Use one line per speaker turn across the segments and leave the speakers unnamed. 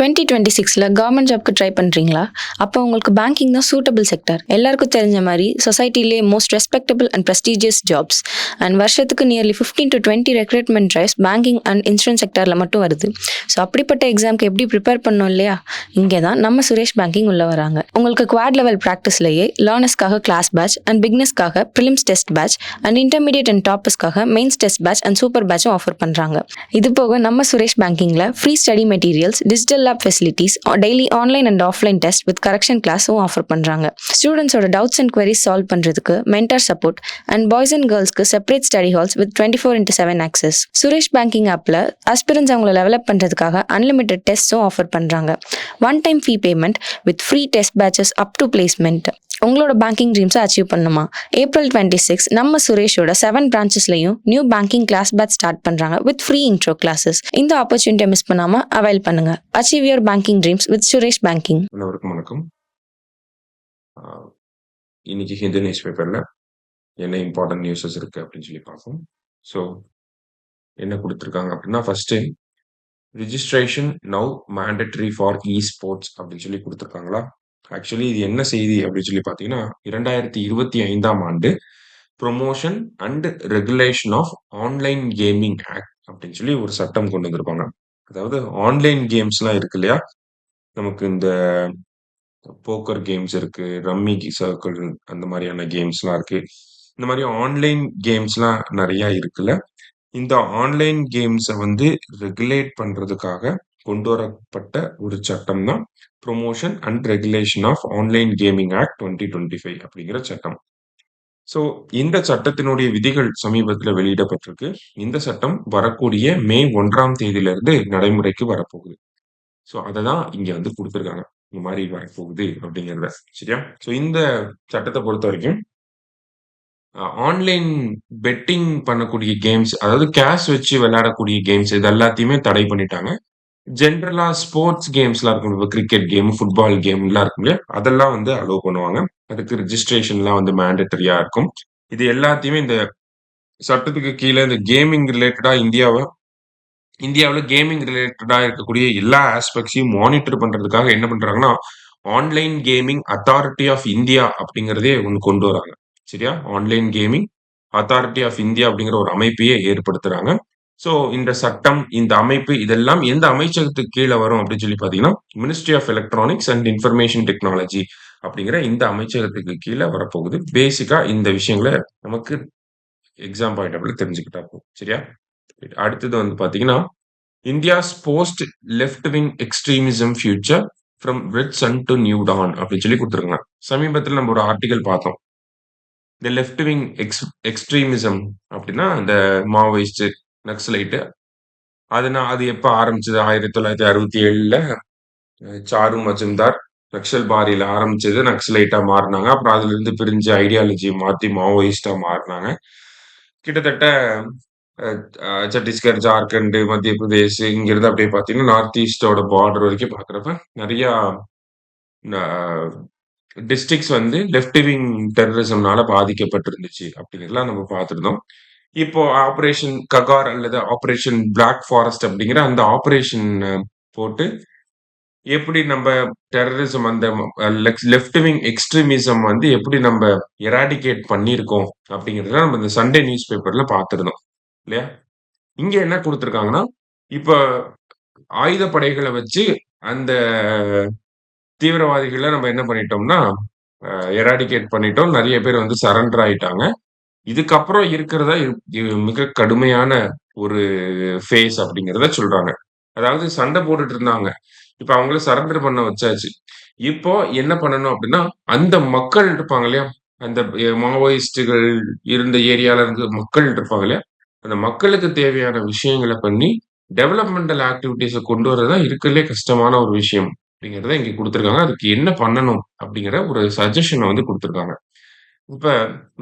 2026ல government ஜாப்க்கு try பண்றீங்களா? அப்போ உங்களுக்கு பேங்கிங் தான் சூட்டபிள் செக்டார். எல்லாருக்கும் தெரிஞ்ச மாரி சொசைட்டிலேயே most respectable and prestigious jobs. And வருஷத்துக்கு nearly 15 to 20 recruitment drives banking and insurance செக்டார்ல மட்டும் வருது. ஸோ அப்படிப்பட்ட எக்ஸாம்க்கு எப்படி ப்ரிப்பேர் பண்ணோம் இல்லையா? இங்கே தான் நம்ம சுரேஷ் பேங்கிங் உள்ள வராங்க. உங்களுக்கு குவாட் லெவல் ப்ராக்டிஸ்லயே லேர்னர்ஸ்க்காக கிளாஸ் பேட்ச் அண்ட் பிக்னஸ்க்காக prelims test batch and intermediate and டாப்பர்ஸ்க்காக mains test batch and super பேட்சும் ஆஃபர் பண்றாங்க. இது போக நம்ம சுரேஷ் பேங்கிங்ல free study materials, digital lab facilities, daily online and offline test with correction கிளாஸும் ஆஃபர் பண்றாங்க. ஸ்டூடெண்ட்ஸோட டவுட்ஸ் அண்ட் queries சால்வ் பண்றதுக்கு mentor support and boys and கேர்ள்ஸ்க்கு separate study halls with 24/7 access. Suresh banking ஆப்ல ஆஸ்பிரன்ஸ் அவங்களை டெவலப் பண்றதுக்காக unlimited டெஸ்ட்ஸும் offer பண்றாங்க. One time fee payment with free test batches up to placement. உங்களோட பேங்கிங் ட்ரீம்ஸை achieve பண்ணுமா? April 26 நம்ம சுரேஷோட 7 பிரான்ச்சஸ்லையும் new banking class batch start பண்றாங்க வித் ஃப்ரீ இன்ட்ரோ கிளாஸஸ். இந்த ஆப்பர்ச்சுனிட்டியை மிஸ் பண்ணாம அவைல் பண்ணுங்க. Achieve your banking dreams with Suresh banking.
அனைவருக்கும் வணக்கம். இன்னைக்கு ஹிந்து நியூஸ் பேப்பரில் என்ன இம்பார்ட்டன்ட் நியூஸஸ் இருக்குது அப்படின்னு சொல்லி பார்ப்போம். ஸோ என்ன கொடுத்துருக்காங்க அப்படின்னா, first registration now mandatory for E sports அப்படின்னு சொல்லி கொடுத்துருக்காங்களா. ஆக்சுவலி இது என்ன செய்தி அப்படின்னு சொல்லி பார்த்தீங்கன்னா, 2025ஆம் ஆண்டு promotion and regulation of online gaming act அப்படின்னு சொல்லி ஒரு சட்டம் கொண்டு வந்திருப்பாங்க. அதாவது ஆன்லைன் கேம்ஸ்லாம் இருக்கு இல்லையா, நமக்கு இந்த போக்கர் கேம்ஸ் இருக்கு, ரம்மி சர்க்கிள், அந்த மாதிரியான கேம்ஸ்லாம் இருக்கு. இந்த மாதிரி ஆன்லைன் கேம்ஸ்லாம் நிறைய இருக்குல்ல. இந்த ஆன்லைன் கேம்ஸை வந்து ரெகுலேட் பண்றதுக்காக கொண்டு வரப்பட்ட ஒரு சட்டம் தான் promotion and regulation of online gaming act 2025 அப்படிங்கிற சட்டம். ஸோ இந்த சட்டத்தினுடைய விதிகள் சமீபத்தில் வெளியிடப்பட்டிருக்கு. இந்த சட்டம் வரக்கூடிய மே 1ஆம் தேதியிலிருந்து நடைமுறைக்கு வரப்போகுது. ஸோ அதை தான் இங்க வந்து கொடுத்துருக்காங்க, இந்த மாதிரி வரப்போகுது அப்படிங்கிறத. சரியா? ஸோ இந்த சட்டத்தை பொறுத்த வரைக்கும் ஆன்லைன் பெட்டிங் பண்ணக்கூடிய கேம்ஸ், அதாவது கேஷ் வச்சு விளையாடக்கூடிய கேம்ஸ், இது எல்லாத்தையுமே தடை பண்ணிட்டாங்க. ஜென்ரலா ஸ்போர்ட்ஸ் கேம்ஸ்லாம் இருக்கும், இப்போ கிரிக்கெட் கேம், ஃபுட்பால் கேம்லாம் இருக்கும் இல்லையா, அதெல்லாம் வந்து அலோவ் பண்ணுவாங்க. அதுக்கு ரிஜிஸ்ட்ரேஷன்லாம் வந்து மேண்டட்டரியா இருக்கும். இது எல்லாத்தையுமே இந்த சட்டத்துக்கு கீழே இந்த கேமிங் ரிலேட்டடா இந்தியாவில் கேமிங் ரிலேட்டடா இருக்கக்கூடிய எல்லா ஆஸ்பெக்ட்ஸையும் மானிட்டர் பண்றதுக்காக என்ன பண்றாங்கன்னா, online gaming authority of India அப்படிங்கிறதே ஒன்று கொண்டு வராங்க. சரியா? Online gaming authority of India அப்படிங்கிற ஒரு அமைப்பையே ஏற்படுத்துறாங்க. ஸோ இந்த சட்டம், இந்த அமைப்பு, இதெல்லாம் எந்த அமைச்சகத்துக்கு கீழே வரும் அப்படின்னு சொல்லி பார்த்தீங்கன்னா, ministry of electronics and information technology அப்படிங்கிற இந்த அமைச்சகத்துக்கு கீழே வரப்போகுது. பேசிக்கா இந்த விஷயங்களை நமக்கு எக்ஸாம் பாயிண்ட் ஆஃப் தெரிஞ்சுக்கிட்டா போகும். சரியா? அடுத்தது வந்து பாத்தீங்கன்னா, India's post left wing extremism future from red sun to new dawn அப்படின்னு சொல்லி கொடுத்துருக்காங்க. சமீபத்தில் நம்ம ஒரு ஆர்டிகல் பார்த்தோம். இந்த லெஃப்ட் விங் எக்ஸ்ட்ரீமிசம் அப்படின்னா இந்த மாவோயிஸ்ட், நக்சலைட்டு, அது எப்ப ஆரம்பிச்சது? 1967ல சாரு மஜும்தார் நக்சல் பாரியில ஆரம்பிச்சது, நக்சலைட்டா மாறினாங்க. அப்புறம் அதுல இருந்து பிரிஞ்சு ஐடியாலஜி மாத்தி மாவோயிஸ்டா மாறினாங்க. கிட்டத்தட்ட சத்தீஸ்கர், ஜார்க்கண்ட், மத்திய பிரதேஷ், இங்கிருந்து அப்படியே பார்த்தீங்கன்னா நார்த் ஈஸ்டோட பார்டர் வரைக்கும் பார்க்குறப்ப நிறையா டிஸ்ட்ரிக்ட்ஸ் வந்து லெஃப்ட் விங் டெரரிசம்னால பாதிக்கப்பட்டிருந்துச்சு அப்படிங்கிறதெல்லாம் நம்ம பார்த்துருந்தோம். இப்போ ஆபரேஷன் ககார் அல்லது ஆபரேஷன் பிளாக் ஃபாரஸ்ட் அப்படிங்கிற அந்த ஆபரேஷன் போட்டு எப்படி நம்ம டெரரிசம், அந்த லெஃப்ட் விங் எக்ஸ்ட்ரீமிசம் வந்து எப்படி நம்ம எராடிகேட் பண்ணியிருக்கோம் அப்படிங்கிறத நம்ம இந்த சண்டே நியூஸ் பேப்பர்ல பார்த்துருந்தோம் இல்லையா? இங்க என்ன கொடுத்துருக்காங்கன்னா, இப்ப ஆயுதப்படைகளை வச்சு அந்த தீவிரவாதிகளை நம்ம என்ன பண்ணிட்டோம்னா எராடிகேட் பண்ணிட்டோம். நிறைய பேர் வந்து சரண்டர் ஆயிட்டாங்க. இதுக்கப்புறம் இருக்கிறதா மிக கடுமையான ஒரு ஃபேஸ் அப்படிங்கிறத சொல்றாங்க. அதாவது சண்டை போட்டுட்டு இருந்தாங்க, இப்ப அவங்கள சரண்டர் பண்ண வச்சாச்சு. இப்போ என்ன பண்ணணும் அப்படின்னா, அந்த மக்கள் இருப்பாங்க இல்லையா, அந்த மாவோயிஸ்டுகள் இருந்த ஏரியால இருந்து மக்கள் இருப்பாங்க இல்லையா, அந்த மக்களுக்கு தேவையான விஷயங்களை பண்ணி டெவலப்மெண்டல் ஆக்டிவிட்டிஸை கொண்டு வரதான் இருக்கிறதுலே கஷ்டமான ஒரு விஷயம் அப்படிங்கிறத இங்க கொடுத்துருக்காங்க. அதுக்கு என்ன பண்ணணும் அப்படிங்கிற ஒரு சஜஷனை வந்து கொடுத்துருக்காங்க. இப்ப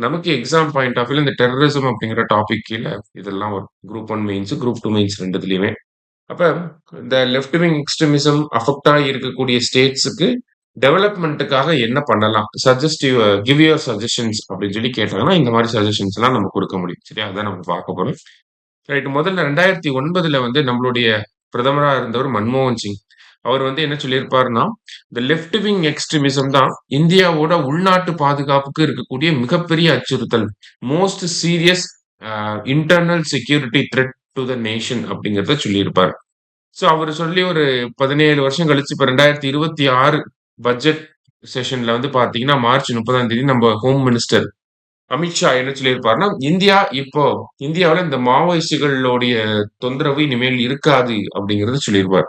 நமக்கு எக்ஸாம் பாயிண்ட் ஆஃப் வியூல இந்த டெரரிசம் அப்படிங்கிற டாபிக் கீழே இதெல்லாம் ஒரு குரூப் 1 மெயின்ஸ், குரூப் 2 மெயின்ஸ் ரெண்டுத்துலயுமே. அப்ப இந்த லெஃப்ட் விங் எக்ஸ்ட்ரீமிசம் அஃபெக்ட் ஆகி இருக்கக்கூடிய ஸ்டேட்ஸுக்கு டெவலப்மெண்ட்டுக்காக என்ன பண்ணலாம், கிவ் யுவர் சஜஷன்ஸ் அப்படின்னு சொல்லி கேட்டாங்கன்னா இந்த மாதிரி சஜஷன்ஸ் எல்லாம் நம்ம கொடுக்க முடியும். சரியா? அதான் நம்ம பார்க்க போறோம். ரைட். முதல்ல 2009ல வந்து நம்மளுடைய பிரதமரா இருந்தவர் மன்மோகன் சிங். அவர் வந்து என்ன சொல்லியிருப்பாருன்னா, இந்த லெஃப்ட் விங் எக்ஸ்ட்ரீமிசம் தான் இந்தியாவோட உள்நாட்டு பாதுகாப்புக்கு இருக்கக்கூடிய மிகப்பெரிய அச்சுறுத்தல். Most serious internal security threat to the nation அப்படிங்கிறத சொல்லியிருப்பார். ஸோ அவரு சொல்லி ஒரு 17 வருஷம் கழிச்சு இப்ப 2026 பட்ஜெட் செஷன்ல வந்து பார்த்தீங்கன்னா, மார்ச் 30ஆம் தேதி நம்ம ஹோம் மினிஸ்டர் அமித்ஷா என்ன சொல்லியிருப்பாருன்னா, இந்தியாவுல இந்த மாவோயிஸ்டுகளுடைய தொந்தரவு இனிமேல் இருக்காது அப்படிங்கிறத சொல்லியிருப்பார்.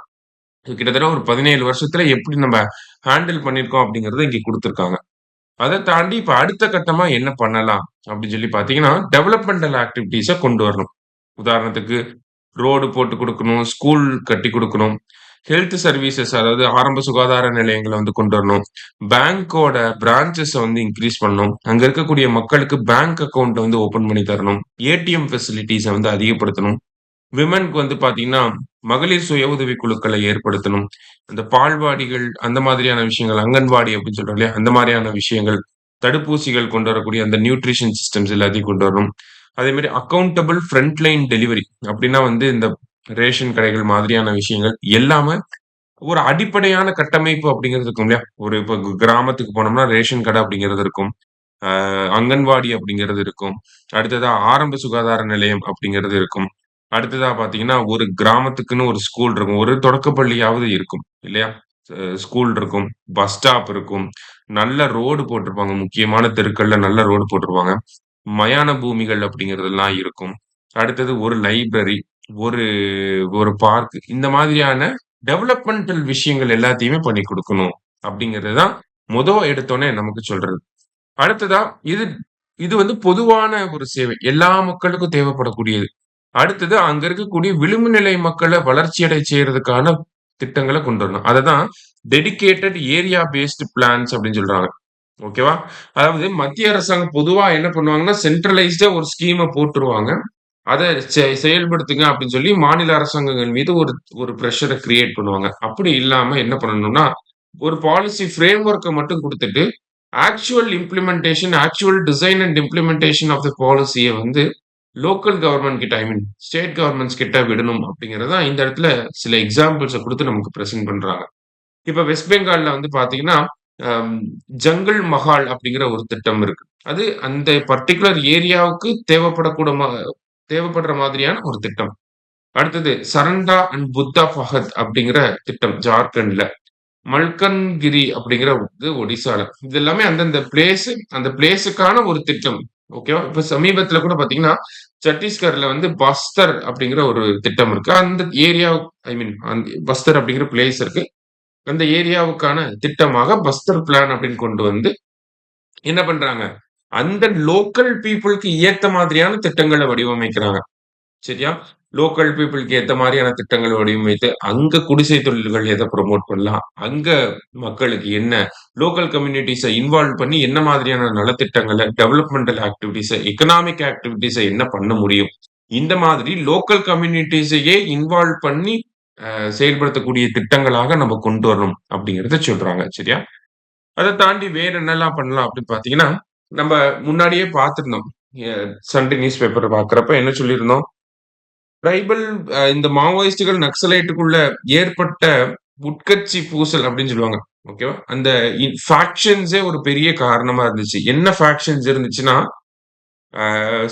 கிட்டத்தட்ட ஒரு 17 வருஷத்துல எப்படி நம்ம ஹேண்டில் பண்ணியிருக்கோம் அப்படிங்கிறத இங்க குடுத்திருக்காங்க. அத தாண்டி இப்ப அடுத்த கட்டமா என்ன பண்ணலாம் அப்படின்னு சொல்லி பார்த்தீங்கன்னா, டெவலப்மெண்டல் ஆக்டிவிட்டீஸ கொண்டு வரணும். உதாரணத்துக்கு ரோடு போட்டு குடுக்கணும், ஸ்கூல் கட்டிக் குடுக்கணும், ஹெல்த் சர்வீசஸ் அதாவது ஆரம்ப சுகாதார நிலையங்கள வந்து கொண்டு வரணும். பேங்கோட பிரான்ச்சஸ வந்து இன்கிரீஸ் பண்ணணும். அங்க இருக்கக்கூடிய மக்களுக்கு பேங்க் அக்கவுண்ட் வந்து ஓப்பன் பண்ணி தரணும். ஏடிஎம் ஃபெசிலிட்டீஸ வந்து அதிகப்படுத்தணும். விமென்க்கு வந்து பார்த்தீங்கன்னா, மகளிர் சுய உதவிக் குழுக்களை ஏற்படுத்தணும். அந்த பால்வாடிகள் அந்த மாதிரியான விஷயங்கள், அங்கன்வாடி அப்படின்னு சொல்றோம் இல்லையா? அந்த மாரியான விஷயங்கள், தடுப்பூசிகள் கொண்டு வரக்கூடிய அந்த நியூட்ரிஷன் சிஸ்டம்ஸ் எல்லாத்தையும் கொண்டு வரணும். அதே மாரி அக்கவுண்டபிள் ஃப்ரண்ட் லைன் டெலிவரி அப்படின்னா வந்து இந்த ரேஷன் கடைகள் மாதிரியான விஷயங்கள் எல்லாமே ஒரு அடிப்படையான கட்டமைப்பு அப்படிங்கிறது இருக்கும் இல்லையா? ஒரு இப்ப கிராமத்துக்கு போனோம்னா ரேஷன் கடை அப்படிங்கிறது இருக்கும். அங்கன்வாடி அப்படிங்கிறது இருக்கும். அடுத்ததா ஆரம்ப சுகாதார நிலையம் அப்படிங்கிறது இருக்கும். அடுத்ததா பார்த்தீங்கன்னா, ஒரு கிராமத்துக்குன்னு ஒரு ஸ்கூல் இருக்கும். ஒரு தொடக்கப்பள்ளியாவது இருக்கும். இல்லையா? ஸ்கூல் இருக்கும். பஸ் ஸ்டாப் இருக்கும். நல்ல ரோடு போட்டிருப்பாங்க. முக்கியமான தெருக்கள்ல நல்ல ரோடு போட்டிருப்பாங்க. மயான பூமிகள் அப்படிங்கிறதெல்லாம் இருக்கும். அடுத்தது ஒரு லைப்ரரி, ஒரு ஒரு பார்க் இந்த மாதிரியான டெவலப்மெண்டல் விஷயங்கள் எல்லாத்தையுமே பண்ணி குடுக்கணும். அப்படிங்கிறது தான் எடுத்தோனே நமக்கு சொல்றது. அடுத்ததா இது இது வந்து பொதுவான ஒரு சேவை. எல்லா மக்களுக்கும் தேவைப்படக்கூடியது. அடுத்தது அங்க இருக்கக்கூடிய விளிம்பு நிலை மக்கள வளர்ச்சி செய்றதுக்கான திட்டங்கள கொண்டு வரணும். அததான் டெடிகேட்டட் ஏரியா பேஸ்ட் பிளான்ஸ் அப்படின்னு சொல்றாங்க. ஓகேவா? அதாவது மத்திய அரசாங்கம் பொதுவா என்ன பண்ணுவாங்கன்னா, சென்ட்ரலைஸ்டா ஒரு ஸ்கீம போட்டுருவாங்க. அத செயல்படுத்துங்க அப்படின்னு சொல்லி மாநில அரசாங்கங்கள் மீது ஒரு ஒரு பிரஷர கிரியேட் பண்ணுவாங்க. அப்படி இல்லாம என்ன பண்ணணும்னா, ஒரு பாலிசி ஃப்ரேம் ஒர்க்க மட்டும் குடுத்துட்டு, actual design and implementation of the பாலிசிய வந்து லோக்கல் கவர்ன்மென்ட் கிட்ட ஸ்டேட் கவர்ன்மென்ட்ஸ் கிட்ட விடணும் அப்படிங்கிறது தான் இந்த இடத்துல சில எக்ஸாம்பிள்ஸ குடுத்து நமக்கு பிரசன்ட் பண்றாங்க. இப்ப வெஸ்ட் பெங்கால்ல வந்து பாத்தீங்கன்னா, அம் ஜங்கிள் மஹால் அப்படிங்கிற ஒரு திட்டம் இருக்கு. அது அந்த பர்ட்டிகுலர் ஏரியாவுக்கு தேவைப்படுற மாதிரியான ஒரு திட்டம். அடுத்தது சரண்டா அண்ட் புத்தா ஃபஹத் அப்படிங்கிற திட்டம் ஜார்க்கண்ட்ல. மல்கன்கிரி அப்படிங்கிற இது ஒடிசால. இது எல்லாமே அந்தந்த அந்த பிளேஸுக்கான ஒரு திட்டம். ஓகேவா? இப்ப சமீபத்தில கூட பார்த்தீங்கன்னா, சத்தீஸ்கர்ல வந்து பஸ்தர் அப்படிங்கிற ஒரு திட்டம் இருக்கு. அந்த ஏரியா பஸ்தர் அப்படிங்கிற பிளேஸ் இருக்கு. அந்த ஏரியாவுக்கான திட்டமாக பஸ்தர் பிளான் அப்படின்னு கொண்டு வந்து என்ன பண்றாங்க? அந்த லோக்கல் பீப்பிள்க்கு ஏத்த மாதிரியான திட்டங்கள வடிவமைக்கிறாங்க. சரியா? லோக்கல் பீப்பிள்க்கு ஏத்த மாரியான திட்டங்கள் வடிவமைத்து, அங்க குடிசை தொழில்கள் எத புரமோட் பண்ணலாம்? அங்க மக்களுக்கு என்ன லோக்கல் கம்யூனிட்டீஸ இன்வால்வ் பண்ணி என்ன மாதிரியான நலத்திட்டங்கள, டெவலப்மெண்டல் ஆக்டிவிட்டீஸ, எக்கனாமிக் ஆக்டிவிட்டீஸ என்ன பண்ண முடியும்? இந்த மாதிரி லோக்கல் கம்யூனிட்டீஸையே இன்வால்வ் பண்ணி செயல்படுத்தக்கூடிய திட்டங்களாக நம்ம கொண்டு வரணும் அப்படிங்கிறத சொல்றாங்க. சரியா? அத தாண்டி வேற என்னலாம் பண்ணலாம் அப்படின்னு பார்த்தீங்கன்னா, நம்ம முன்னாடியே பார்த்திருந்தோம். எ சண்டே நியூஸ் பேப்பர் பார்க்கிறப்ப என்ன சொல்லியிருந்தோம்? ட்ரைபல் இந்த மாவோயிஸ்டுகள் நக்சலைட்டுக்குள்ள ஏற்பட்ட உட்கட்சி பூசல் அப்படின்னு சொல்லுவாங்க. ஓகேவா? அந்த ஃபேக்ஷன்ஸே ஒரு பெரிய காரணமா இருந்துச்சு. என்ன ஃபேக்ஷன்ஸ் இருந்துச்சுன்னா,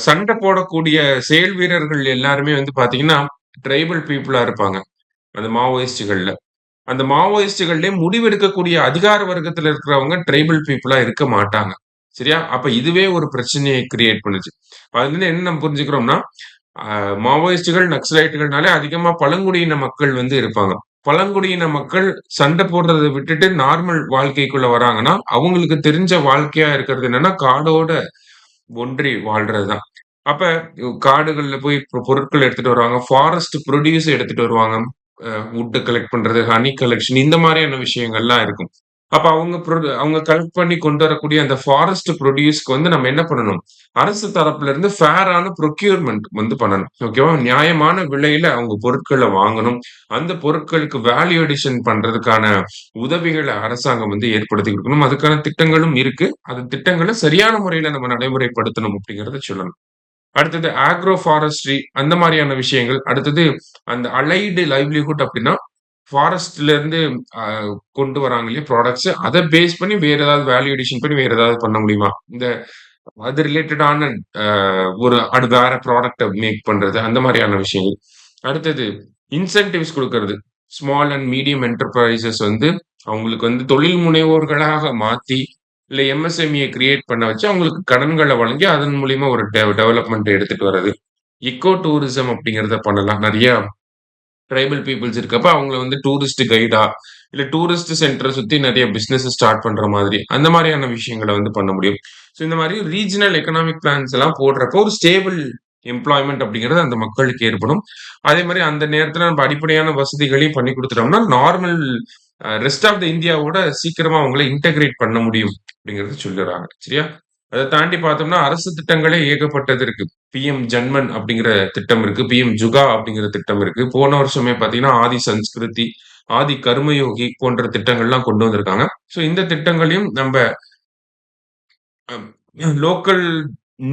சண்டை போடக்கூடிய செயல் வீரர்கள் எல்லாருமே வந்து பார்த்தீங்கன்னா, ட்ரைபல் பீப்பிளா இருப்பாங்க. அந்த மாவோயிஸ்டுகள்ல. அந்த மாவோயிஸ்டுகள்லயே முடிவெடுக்கக்கூடிய அதிகார வர்க்கத்துல இருக்கிறவங்க ட்ரைபல் பீப்பிளா இருக்க மாட்டாங்க. சரியா? அப்ப இதுவே ஒரு பிரச்சனைய கிரியேட் பண்ணுச்சு. அதுலருந்து என்ன நம்ம புரிஞ்சுக்கிறோம்னா, அ மாவோயிஸ்டுகள், நக்சலைட்டுகள்னாலே அதிகமா பழங்குடியின மக்கள் வந்து இருப்பாங்க. பழங்குடியின மக்கள் சண்டை போடுறத விட்டுட்டு நார்மல் வாழ்க்கைக்குள்ள வராங்கன்னா, அவங்களுக்கு தெரிஞ்ச வாழ்க்கையா இருக்கிறது என்னன்னா, காடோட ஒன்றி வாழ்றது தான். அப்ப காடுகள்ல போய் பொருட்கள் எடுத்துட்டு வருவாங்க. ஃபாரஸ்ட் ப்ரொடியூஸ் எடுத்துட்டு வருவாங்க. வுட் கலெக்ட் பண்றது, ஹனி கலெக்ஷன் இந்த மாரியான விஷயங்கள்லாம் இருக்கும். அப்ப அவங்க கலெக்ட் பண்ணி கொண்டு வரக்கூடிய அந்த ஃபாரஸ்ட் ப்ரொடியூஸ்க்கு வந்து நம்ம என்ன பண்ணணும்? அரசு தரப்புல இருந்து ஃபேரான ப்ரொக்யூர்மென்ட் வந்து பண்ணணும். ஓகேவா? நியாயமான விலையில அவங்க பொருட்கள வாங்கணும். அந்த பொருட்களுக்கு வேல்யூ அடிஷன் பண்றதுக்கான உதவிகள அரசாங்கம் வந்து ஏற்படுத்தி குடுக்கணும். அதுக்கான திட்டங்களும் இருக்கு. அந்த திட்டங்கள சரியான முறையில நம்ம நடைமுறைப்படுத்தணும் அப்படிங்கிறத சொல்லணும். அடுத்தது ஆக்ரோ ஃபாரஸ்ட்ரி அந்த மாரியான விஷயங்கள். அடுத்தது அந்த அலைடு லைவ்லிஹுட் அப்டின்னா, ஃபாரஸ்ட்ல இருந்து அ கொண்டு வராங்க இல்லையா ப்ராடக்ட்ஸ். அத பேஸ் பண்ணி வேற ஏதாவது வேல்யூ அடிஷன் பண்ணி வேற ஏதாவது பண்ண முடியுமா? இந்த அது ரிலேட்டடான அ வேற ப்ராடக்ட்ட மேக் பண்றது, அந்த மாரியான விஷயங்கள். அடுத்தது இன்சென்டிவ்ஸ் குடுக்கறது. ஸ்மால் அண்ட் மீடியம் என்டர்பிரைசஸ் வந்து அவங்களுக்கு வந்து தொழில் முனைவோர்களாக மாத்தி, இல்ல எம்எஸ்எம்இய கிரியேட் பண்ண வச்சு, அவங்களுக்கு கடன்கள வழங்கி, அதன் மூலியமா ஒரு டெவலப்மென்ட் எடுத்துட்டு வர்றது. எக்கோ டூரிசம் அப்படிங்கிறத பண்ணலாம். நெறைய ட்ரைபல் பீப்பிள்ஸ் இருக்கப்ப அவங்கள வந்து டூரிஸ்ட் கைடா, இல்ல டூரிஸ்ட் சென்டர சுத்தி நெறைய பிசினஸ் ஸ்டார்ட் பண்ற மாதிரி, அந்த மாரியான விஷயங்கள வந்து பண்ண முடியும். ஸோ இந்த மாரி ரீஜினல் எக்கனாமிக் பிளான்ஸ் எல்லாம் போடுறப்போ ஒரு ஸ்டேபிள் எம்ப்ளாய்மென்ட் அப்படிங்கிறது அந்த மக்களுக்கு ஏற்படும். அதே மாரி அந்த நேரத்துல நம்ம அடிப்படையான வசதிகளையும் பண்ணி குடுத்துட்டோம்னா, நார்மல் ரெஸ்ட் ஆஃப் த இந்தியாவோட சீக்கிரமா அவங்கள இன்டகிரேட் பண்ண முடியும் அப்படிங்கிறது சொல்லுறாங்க. சரியா? அத தாண்டி பார்த்தோம்னா, அரசு திட்டங்களே ஏகப்பட்டது இருக்கு. பிஎம் ஜன்மன் அப்படிங்கிற திட்டம் இருக்கு. பிஎம் ஜுகா அப்படிங்கிற திட்டம் இருக்கு. போன வருஷமே பார்த்தீங்கன்னா, ஆதி சன்ஸ்கிருதி, ஆதி கர்மயோகி போன்ற திட்டங்கள்லாம் கொண்டு வந்திருக்காங்க. ஸோ இந்த திட்டங்களையும் நம்ப லோக்கல்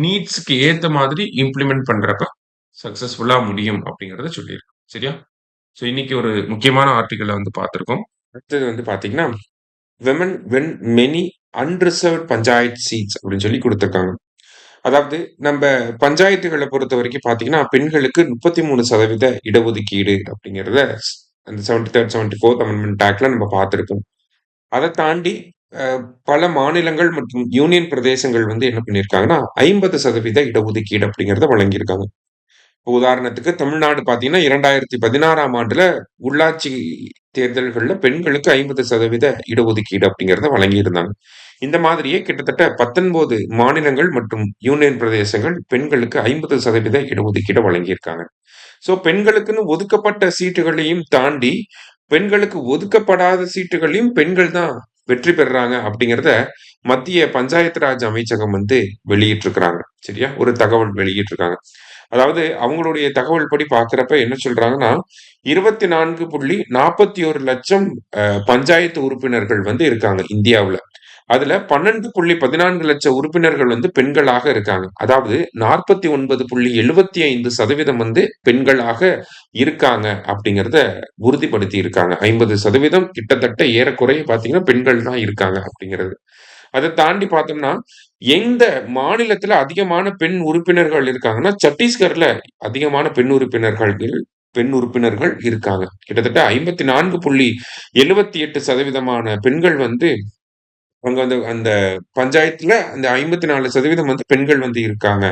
நீட்ஸ்க்கு ஏத்த மாதிரி இம்ப்ளிமெண்ட் பண்றப்ப சக்சஸ்ஃபுல்லா முடியும் அப்படிங்கிறத சொல்லியிருக்கேன். சரியா? ஸோ இன்னைக்கு ஒரு முக்கியமான ஆர்டிக்கிள வந்து பார்த்திருக்கோம். அடுத்தது வந்து பார்த்தீங்கன்னா, women win many unreserved panchayat seats அப்படின்னு சொல்லி குடுத்திருக்காங்க. அதாவது நம்ப பஞ்சாயத்துகள பொறுத்தவரைக்கும் பார்த்தீங்கன்னா, பெண்களுக்கு 33% இடஒதுக்கீடு அப்படிங்கிறத அந்த 73rd, 74th அமெண்ட்மென்ட் ஆக்ட்ல நம்ம பார்த்திருப்போம். அத தாண்டி அ பல மாநிலங்கள் மற்றும் யூனியன் பிரதேசங்கள் வந்து என்ன பண்ணியிருக்காங்கன்னா, 50% இடஒதுக்கீடு அப்படிங்கிறத வழங்கியிருக்காங்க. இப்ப உதாரணத்துக்கு தமிழ்நாடு பார்த்தீங்கன்னா, 2016ஆம் ஆண்டுல உள்ளாட்சி தேர்தல்கள்ல பெண்களுக்கு 50% இடஒதுக்கீடு அப்படிங்கிறத வழங்கியிருந்தாங்க. இந்த மாதிரியே கிட்டத்தட்ட 19 மாநிலங்கள் மற்றும் யூனியன் பிரதேசங்கள் பெண்களுக்கு 50% இடஒதுக்கீட வழங்கியிருக்காங்க. ஸோ பெண்களுக்குன்னு ஒதுக்கப்பட்ட சீட்டுகளையும் தாண்டி, பெண்களுக்கு ஒதுக்கப்படாத சீட்டுகளையும் பெண்கள் தான் வெற்றி பெறுறாங்க அப்படிங்கிறத மத்திய பஞ்சாயத்து ராஜ் அமைச்சகம் வந்து வெளியிட்டிருக்கிறாங்க. சரியா? ஒரு தகவல் வெளியிட்டிருக்காங்க. அதாவது அவங்களுடைய தகவல் படி பார்க்கிறப்ப என்ன சொல்றாங்கன்னா, 24.41 லட்சம் பஞ்சாயத்து உறுப்பினர்கள் வந்து இருக்காங்க இந்தியாவுல. அதுல 12.14 லட்சம் உறுப்பினர்கள் வந்து பெண்களாக இருக்காங்க. அதாவது 49.75% வந்து பெண்களாக இருக்காங்க அப்படிங்கிறத உறுதிப்படுத்தி இருக்காங்க. 50% கிட்டத்தட்ட ஏறக்குறைய பார்த்தீங்கன்னா, பெண்கள் தான் இருக்காங்க அப்படிங்கிறது. அத தாண்டி பார்த்தோம்னா, எந்த மாநிலத்தில அதிகமான பெண் உறுப்பினர்கள் இருக்காங்கன்னா, சத்தீஸ்கர்ல அதிகமான பெண் உறுப்பினர்கள் இருக்காங்க. கிட்டத்தட்ட 54.78% பெண்கள் வந்து அங்க வந்து அந்த பஞ்சாயத்துல அந்த 54% வந்து பெண்கள் வந்து இருக்காங்க.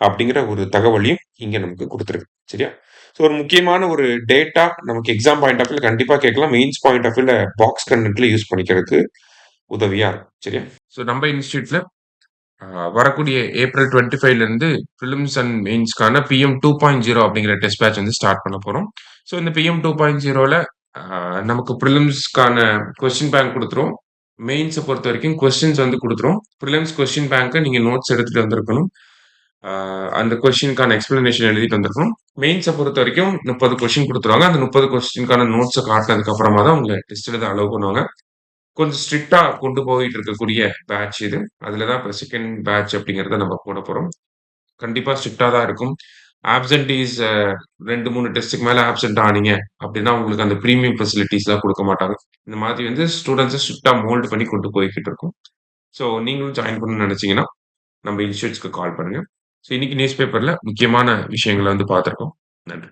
அப்படிங்கிற ஒரு தகவலையும் இங்க நமக்கு குடுத்திருக்கு. சரியா? ஸோ ஒரு முக்கியமான ஒரு டேட்டா நமக்கு எக்ஸாம் பாயிண்ட் ஆஃப் வியூல கண்டிப்பா கேட்கலாம். மெயின்ஸ் பாயிண்ட் ஆஃப் வியூல பாக்ஸ் கன்டென்ட்ல யூஸ் பண்ணிக்கிறதுக்கு உதவியா இருக்கும். சரியா? ஸோ நம்ம இன்ஸ்டிடியூட்ல வரக்கூடிய ஏப்ரல் 25ல இருந்து பிலிம்ஸ் அண்ட் மெயின்ஸ்க்கான பிஎம் 2.0 அப்படிங்கிற டெஸ்ட் பேட்ச் வந்து ஸ்டார்ட் பண்ண போறோம். ஸோ இந்த பிஎம் 2.0ல நமக்கு பிலிம்ஸ்க்கான கொஸ்டின் பேங்க் குடுத்துருவோம். மெயின்ஸ பொறுத்தவரைக்கும் கொஸ்டின்ஸ் வந்து குடுத்துருவோம். பிலிம்ஸ் கொஸ்டின் பேங்க்க நீங்க நோட்ஸ் எடுத்துட்டு வந்திருக்கணும். அந்த கொஸ்டினுக்கான எக்ஸ்பிளனேஷன் எழுதிட்டு வந்திருக்கணும். மெயின்ஸ பொறுத்தவரைக்கும் 30 கொஸ்டின் குடுத்துருவாங்க. அந்த 30 கொஸ்டினுக்கான நோட்ஸ காட்டுனதுக்கு அப்புறமா தான் உங்கள டெஸ்ட் எழுத அலோவ் பண்ணுவாங்க. கொஞ்சம் ஸ்ட்ரிக்ட்டா கொண்டு போயிட்டு இருக்கக்கூடிய பேட்ச் இது. அதுல தான் இப்ப செகண்ட் பேட்ச் அப்படிங்கிறத நம்ம போடப் போறோம். கண்டிப்பா ஸ்ட்ரிக்ட்டா தான் இருக்கும். ஆப்சென்டீஸ் 2, 3 டெஸ்ட்க்கு மேல ஆப்சென்ட் ஆனீங்க அப்படின்னா, உங்களுக்கு அந்த பிரீமியம் ஃபெசிலிட்டீஸ்லாம் குடுக்க மாட்டாங்க. இந்த மாதிரி வந்து ஸ்டூடண்ட்ஸ ஸ்ட்ரிக்ட்டா மோல்ட் பண்ணி கொண்டு போய்க்கிட்டு இருக்கோம். ஸோ நீங்களும் ஜாயின் பண்ணணும்னு நெனச்சீங்கன்னா, நம்ம இன்ஸ்டிடியூட்ஸ்க்கு கால் பண்ணுங்க. ஸோ இன்னைக்கு நியூஸ் பேப்பர்ல முக்கியமான விஷயங்கள வந்து பார்த்திருக்கோம். நன்றி.